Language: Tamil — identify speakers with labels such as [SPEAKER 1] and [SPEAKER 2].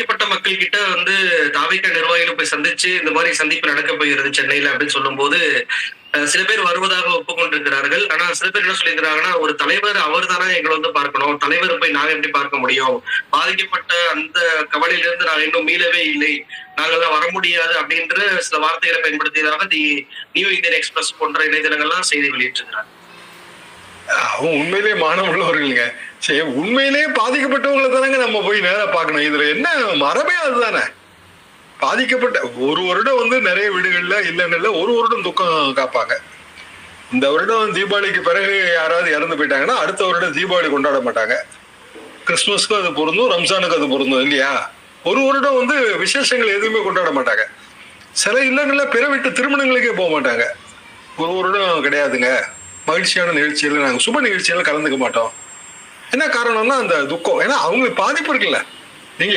[SPEAKER 1] பாதிக்கப்பட்ட மக்கள் கிட்ட தாவேக்கா நிர்வாகிகள் போய் சந்திச்சு இந்த மாதிரி சந்திப்பு நடக்க போகிறது சென்னையில அப்படின்னு சொல்லும்போது சில பேர் வருவதாக ஒப்புக்கொண்டிருக்கிறார்கள். ஆனா சில பேர் என்ன சொல்லியிருக்கிறாங்கன்னா, ஒரு தலைவர் அவர் தானே எங்களை பார்க்கணும். தலைவரை போய் நாங்க எப்படி பார்க்க முடியும்? பாதிக்கப்பட்ட அந்த கவலையிலிருந்து நாங்க இன்னும் மீளவே இல்லை. நாங்கலாம் வர முடியாது அப்படின்ற சில வார்த்தைகளை பயன்படுத்தியதாக நியூ இந்தியன் எக்ஸ்பிரஸ் போன்ற இணையதளங்கள்லாம் செய்தி வெளியிட்டிருக்கிறாங்க.
[SPEAKER 2] அவங்க உண்மையிலேயே மானம் உள்ளவர்களுங்க. சரி, உண்மையிலேயே பாதிக்கப்பட்டவங்களை தானங்க நம்ம போய் நேரா பார்க்கணும். இதுல என்ன மரபே அதுதானே. பாதிக்கப்பட்ட ஒரு வருடம் நிறைய வீடுகள்ல இல்லைன்னு ஒரு வருடம் துக்கம் காப்பாங்க. இந்த வருடம் தீபாவளிக்கு பிறகு யாராவது இறந்து போயிட்டாங்கன்னா அடுத்த வருடம் தீபாவளி கொண்டாட மாட்டாங்க. கிறிஸ்துமஸ்க்கும் அது பொருந்தும், ரம்ஜானுக்கு அது பொருந்தும் இல்லையா? ஒரு வருடம் விசேஷங்கள் எதுவுமே கொண்டாட மாட்டாங்க. சில இல்லங்கள்ல பிற வீட்டு திருமணங்களுக்கே போக மாட்டாங்க. ஒரு வருடம் கிடையாதுங்க, மகிழ்ச்சியான நிகழ்ச்சிகள் நாங்கள் சுப நிகழ்ச்சியெல்லாம் கலந்துக்க மாட்டோம். என்ன காரணம்னா அந்த துக்கம். ஏன்னா அவங்களுக்கு பாதிப்பு இருக்குல்ல. நீங்க